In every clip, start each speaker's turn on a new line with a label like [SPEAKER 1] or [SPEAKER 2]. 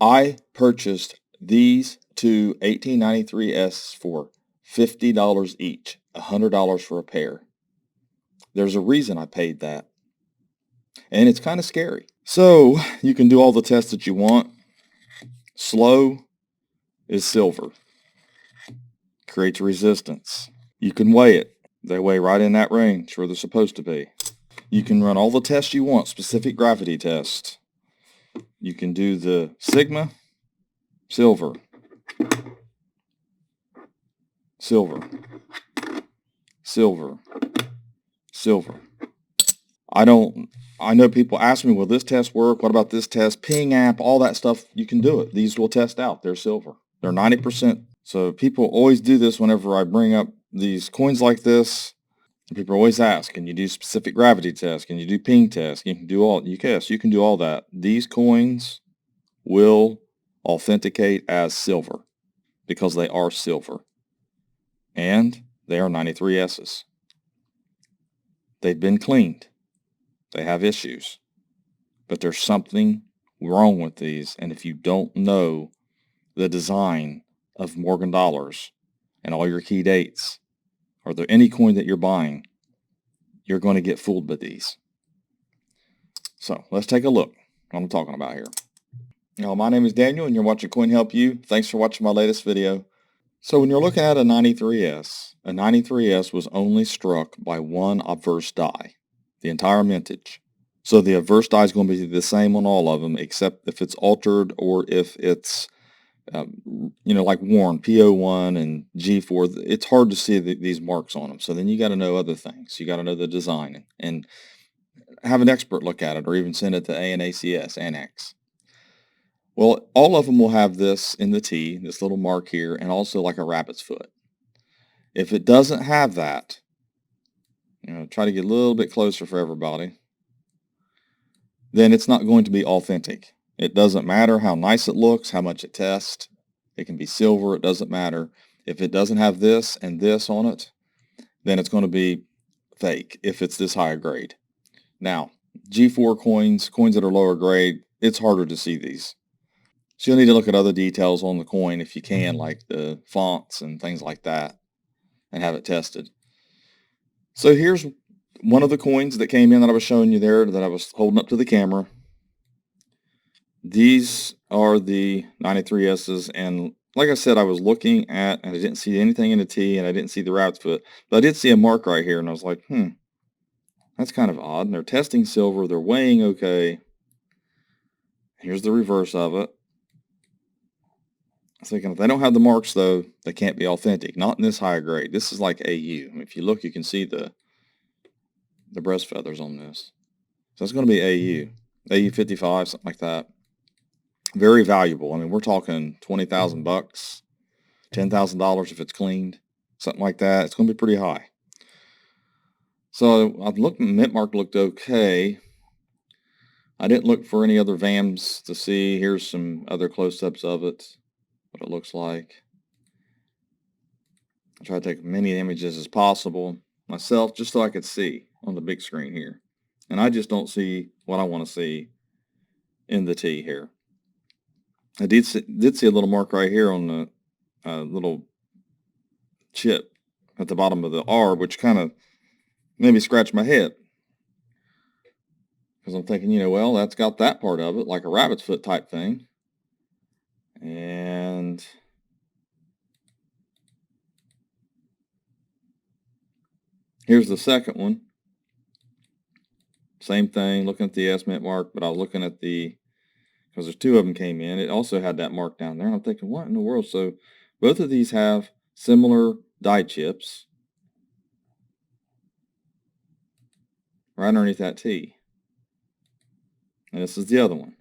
[SPEAKER 1] I purchased these two 1893s for $50 each, $100 for a pair. There's a reason I paid that, and it's kind of scary. So you can do all the tests that you want. Slow is silver. Creates resistance. You can weigh it. They weigh right in that range where they're supposed to be. You can run all the tests you want, specific gravity tests. You can do the sigma, silver, silver, silver, silver. I know people ask me, will this test work? What about this test? Ping app, all that stuff, you can do it. These will test out. They're silver. They're 90%. So people always do this whenever I bring up these coins like this. People always ask, can you do specific gravity tests? Can you do ping tests? You can do all, yes, you can do all that. These coins will authenticate as silver because they are silver. And they are 93S's. They've been cleaned. They have issues. But there's something wrong with these. And if you don't know the design of Morgan dollars and all your key dates, or any coin that you're buying, you're going to get fooled by these. So let's take a look what I'm talking about here. Now, my name is Daniel and you're watching Coin Help You. Thanks for watching my latest video. So when you're looking at a 93S was only struck by one obverse die, the entire mintage. So the obverse die is going to be the same on all of them, except if it's altered or if it's, like worn, PO1 and G4. It's hard to see these marks on them. So then you got to know other things. You got to know the design and have an expert look at it, or even send it to ANACS, Annex. Well, all of them will have this in the T, this little mark here, and also like a rabbit's foot. If it doesn't have that, try to get a little bit closer for everybody, then it's not going to be authentic. It doesn't matter how nice it looks, how much it tests. It can be silver, it doesn't matter. If it doesn't have this and this on it, then it's going to be fake if it's this high a grade. Now, G4 coins that are lower grade, it's harder to see these. So you'll need to look at other details on the coin if you can, like the fonts and things like that, and have it tested. So here's one of the coins that came in that I was showing you there that I was holding up to the camera. These are the 93S's, and like I said, I was looking at, and I didn't see anything in the T, and I didn't see the rabbit's foot, but I did see a mark right here, and I was like, that's kind of odd. And they're testing silver, they're weighing okay. Here's the reverse of it. I was thinking, if they don't have the marks, though, they can't be authentic. Not in this higher grade. This is like AU. If you look, you can see the breast feathers on this. So it's going to be AU. AU 55, something like that. Very valuable. I mean, we're talking $20,000, $10,000 if it's cleaned. Something like that. It's going to be pretty high. So I've looked, mint mark looked okay. I didn't look for any other VAMs to see. Here's some other close-ups of it. What it looks like. I try to take as many images as possible myself just so I could see on the big screen here. And I just don't see what I want to see in the T here. I did see a little mark right here on the little chip at the bottom of the R, which kind of made me scratch my head. Because I'm thinking, well, that's got that part of it, like a rabbit's foot type thing. And here's the second one. Same thing, looking at the S mint mark, but I was looking at because there's two of them came in. It also had that mark down there. And I'm thinking, what in the world? So both of these have similar die chips right underneath that T. And this is the other one.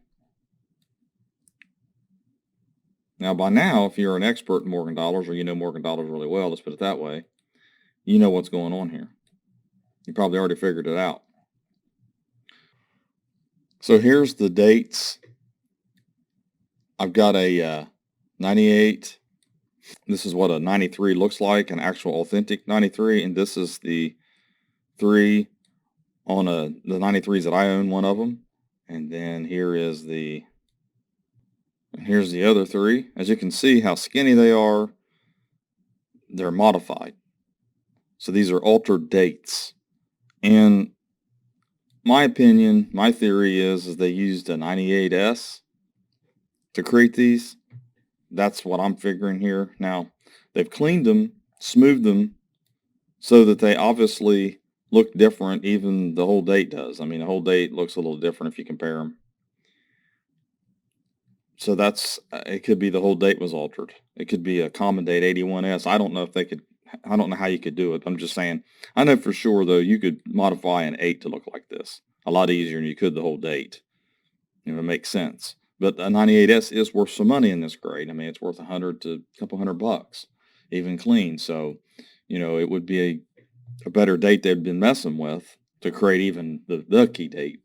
[SPEAKER 1] Now, by now, if you're an expert in Morgan dollars, or you know Morgan dollars really well, let's put it that way, you know what's going on here. You probably already figured it out. So here's the dates. I've got a 98. This is what a 93 looks like, an actual authentic 93. And this is the 3 on the 93s that I own, one of them. And then here is the And here's the other three. As you can see how skinny they are, they're modified. So these are altered dates. And my opinion, my theory is they used a 98S to create these. That's what I'm figuring here. Now, they've cleaned them, smoothed them, so that they obviously look different. Even the whole date does. I mean, the whole date looks a little different if you compare them. So that's, it could be the whole date was altered. It could be a common date 81S. I don't know if they could, I don't know how you could do it. I'm just saying, I know for sure though, you could modify an 8 to look like this a lot easier than you could the whole date. You know, it makes sense. But a 98S is worth some money in this grade. I mean, it's worth $100 to a couple $100, even clean. So, you know, it would be a better date they've been messing with to create even the key date.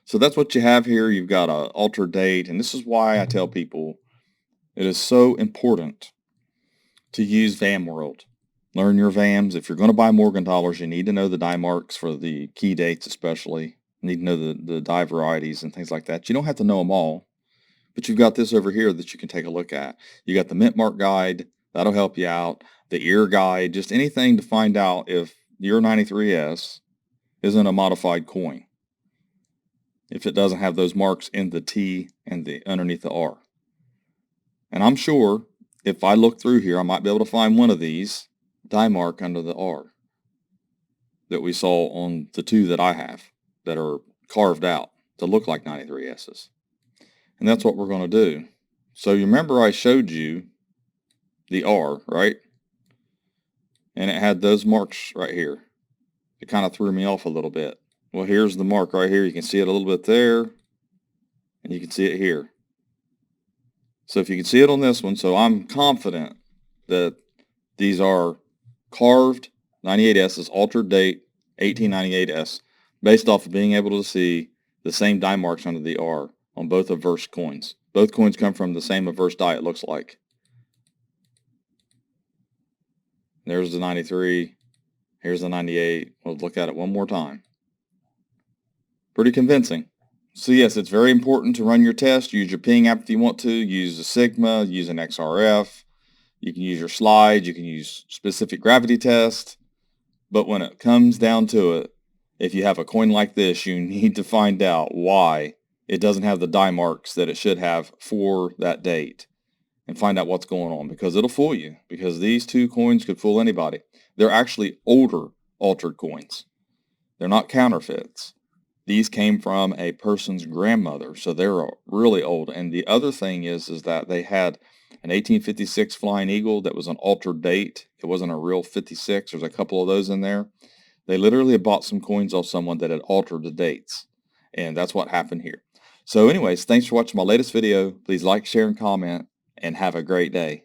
[SPEAKER 1] So that's what you have here. You've got an altered date. And this is why I tell people it is so important to use VAMworld. Learn your VAMs. If you're going to buy Morgenthalers, you need to know the die marks for the key dates especially. You need to know the die varieties and things like that. You don't have to know them all, but you've got this over here that you can take a look at. You got the mint mark guide. That'll help you out. The ear guide, just anything to find out if your 93S isn't a modified coin, if it doesn't have those marks in the T and the underneath the R. And I'm sure if I look through here, I might be able to find one of these die mark under the R that we saw on the two that I have that are carved out to look like 93S's. And that's what we're going to do. So you remember I showed you the R, right? And it had those marks right here. It kind of threw me off a little bit. Well, here's the mark right here. You can see it a little bit there, and you can see it here. So if you can see it on this one, so I'm confident that these are carved 98S's, altered date 1898S, based off of being able to see the same die marks under the R on both obverse coins. Both coins come from the same obverse die, it looks like. There's the 93. Here's the 98. We'll look at it one more time. Pretty convincing. So yes, it's very important to run your test. Use your ping app if you want to. Use a Sigma. Use an XRF. You can use your slides. You can use specific gravity test. But when it comes down to it, if you have a coin like this, you need to find out why it doesn't have the die marks that it should have for that date. And find out what's going on, because it'll fool you. Because these two coins could fool anybody. They're actually older altered coins. They're not counterfeits. These came from a person's grandmother, so they're really old. And the other thing is that they had an 1856 Flying Eagle that was an altered date. It wasn't a real 56. There's a couple of those in there. They literally had bought some coins off someone that had altered the dates. And that's what happened here. So anyways, thanks for watching my latest video. Please like, share, and comment, and have a great day.